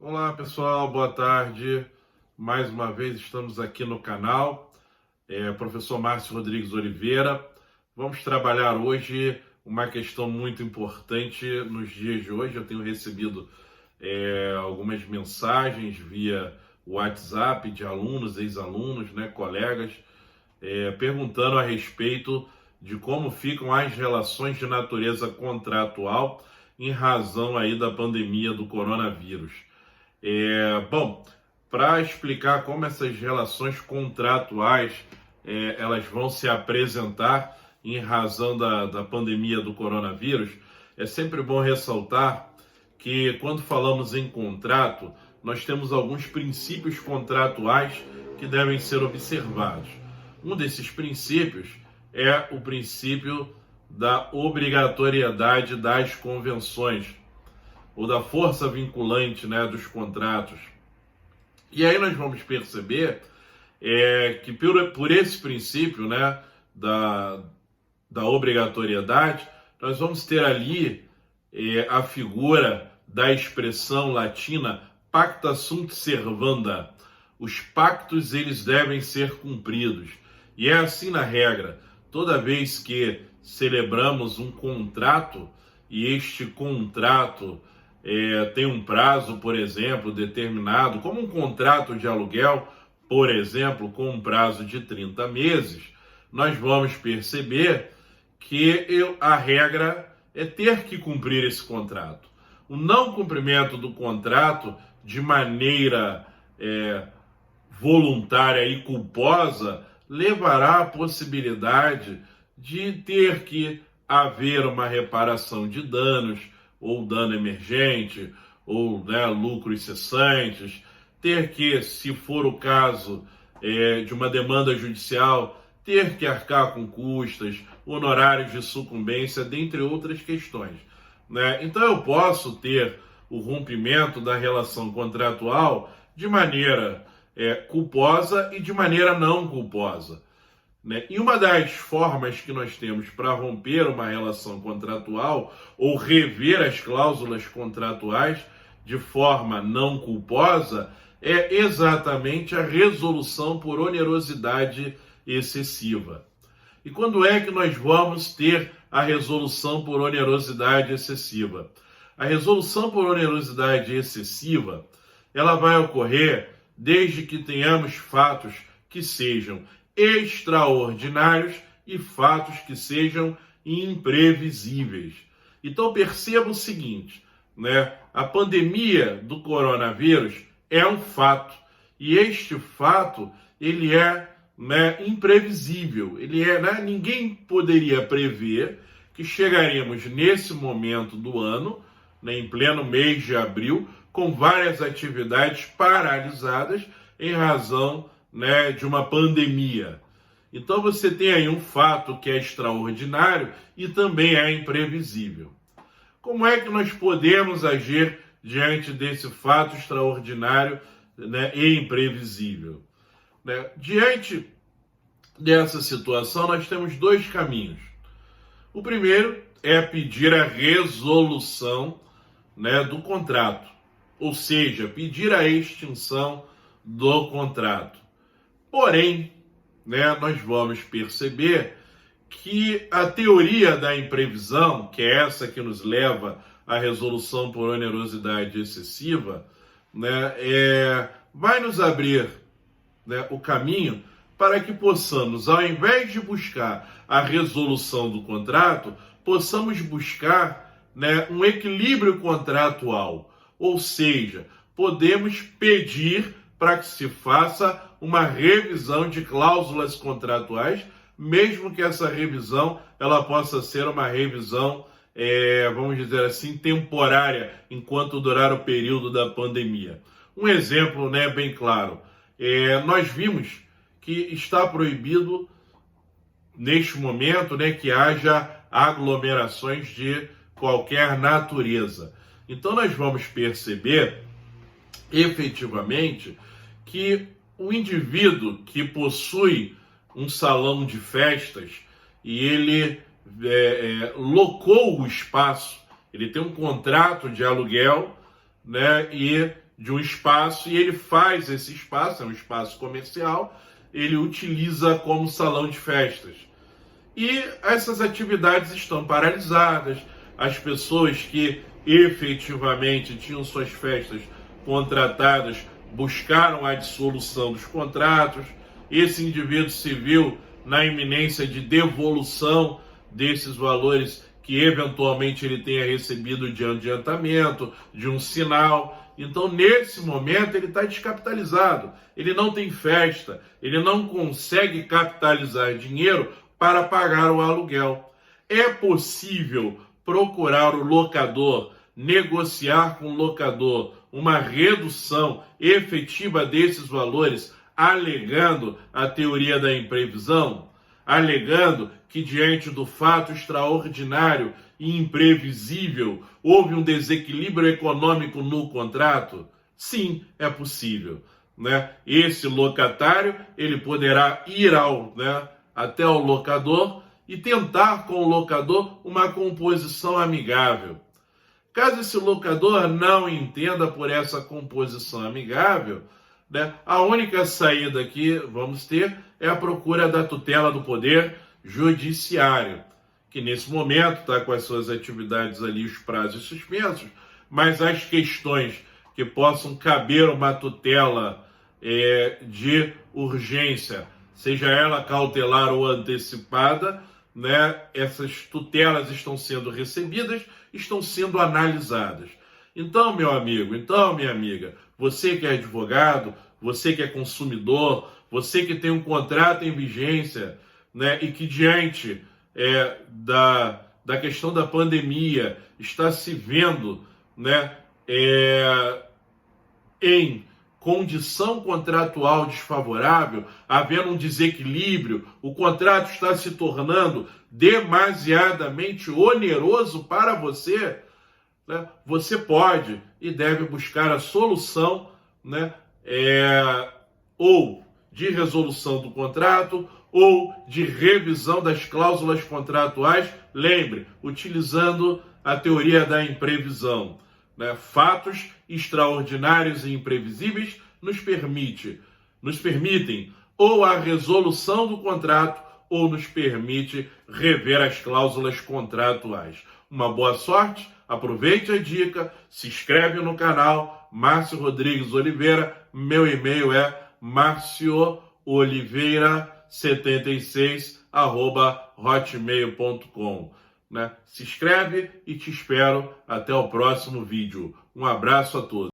Olá pessoal, boa tarde. Mais uma vez estamos aqui no canal. Professor Márcio Rodrigues Oliveira. Vamos trabalhar hoje uma questão muito importante nos dias de hoje. Eu tenho recebido algumas mensagens via WhatsApp de alunos, ex-alunos, colegas, perguntando a respeito de como ficam as relações de natureza contratual em razão aí da pandemia do coronavírus. Bom, para explicar como essas relações contratuais elas vão se apresentar em razão da pandemia do coronavírus, é sempre bom ressaltar que quando falamos em contrato, nós temos alguns princípios contratuais que devem ser observados. Um desses princípios é o princípio da obrigatoriedade das convenções, ou da força vinculante, dos contratos. E aí nós vamos perceber que por esse princípio, da obrigatoriedade, nós vamos ter ali a figura da expressão latina pacta sunt servanda. Os pactos, eles devem ser cumpridos. E é assim na regra. Toda vez que celebramos um contrato, e este contrato tem um prazo, por exemplo, determinado, como um contrato de aluguel, por exemplo, com um prazo de 30 meses, nós vamos perceber que a regra é ter que cumprir esse contrato. O não cumprimento do contrato de maneira voluntária e culposa levará à possibilidade de ter que haver uma reparação de danos, ou dano emergente, ou lucros cessantes, ter que, se for o caso de uma demanda judicial, ter que arcar com custas, honorários de sucumbência, dentre outras questões. Então eu posso ter o rompimento da relação contratual de maneira culposa e de maneira não culposa. E uma das formas que nós temos para romper uma relação contratual ou rever as cláusulas contratuais de forma não culposa é exatamente a resolução por onerosidade excessiva. E quando é que nós vamos ter a resolução por onerosidade excessiva? A resolução por onerosidade excessiva, ela vai ocorrer desde que tenhamos fatos que sejam extraordinários e fatos que sejam imprevisíveis. Então perceba o seguinte, a pandemia do coronavírus é um fato, e este fato ele é imprevisível. Ninguém poderia prever que chegaríamos nesse momento do ano, em pleno mês de abril, com várias atividades paralisadas em razão de uma pandemia. Então você tem aí um fato que é extraordinário e também é imprevisível. Como é que nós podemos agir diante desse fato extraordinário e imprevisível? Diante dessa situação, nós temos dois caminhos. O primeiro é pedir a resolução do contrato, ou seja, pedir a extinção do contrato. Porém, nós vamos perceber que a teoria da imprevisão, que é essa que nos leva à resolução por onerosidade excessiva, vai nos abrir o caminho para que possamos, ao invés de buscar a resolução do contrato, possamos buscar um equilíbrio contratual. Ou seja, podemos pedir para que se faça uma revisão de cláusulas contratuais, mesmo que essa revisão ela possa ser uma revisão, vamos dizer assim, temporária, enquanto durar o período da pandemia. Um exemplo bem claro, nós vimos que está proibido, neste momento, que haja aglomerações de qualquer natureza. Então nós vamos perceber, efetivamente, que o indivíduo que possui um salão de festas e ele locou o espaço, ele tem um contrato de aluguel, e de um espaço e ele faz esse espaço, é um espaço comercial, ele utiliza como salão de festas. E essas atividades estão paralisadas, as pessoas que efetivamente tinham suas festas contratadas buscaram a dissolução dos contratos, esse indivíduo se viu na iminência de devolução desses valores que eventualmente ele tenha recebido de adiantamento, de um sinal. Então, nesse momento, ele está descapitalizado, ele não tem festa, ele não consegue capitalizar dinheiro para pagar o aluguel. É possível procurar o locador, negociar com o locador uma redução efetiva desses valores, alegando a teoria da imprevisão, alegando que diante do fato extraordinário e imprevisível houve um desequilíbrio econômico no contrato? Sim, é possível, né? Esse locatário, ele poderá ir até o locador e tentar com o locador uma composição amigável. Caso esse locador não entenda por essa composição amigável, né, a única saída que vamos ter é a procura da tutela do poder judiciário, que nesse momento está com as suas atividades ali, os prazos suspensos, mas as questões que possam caber uma tutela de urgência, seja ela cautelar ou antecipada, né, essas tutelas estão sendo recebidas, estão sendo analisadas. Então, meu amigo, então, minha amiga, você que é advogado, você que é consumidor, você que tem um contrato em vigência, né, e que diante da questão da pandemia está se vendo, né, em condição contratual desfavorável, havendo um desequilíbrio, o contrato está se tornando demasiadamente oneroso para você, né? Você pode e deve buscar a solução, né? Ou de resolução do contrato, ou de revisão das cláusulas contratuais, lembre, utilizando a teoria da imprevisão. Né? Fatos extraordinários e imprevisíveis nos permitem ou a resolução do contrato ou nos permite rever as cláusulas contratuais. Uma boa sorte, aproveite a dica, se inscreve no canal Márcio Rodrigues Oliveira, meu e-mail é marcioliveira76@hotmail.com. Né? Se inscreve e te espero até o próximo vídeo. Um abraço a todos.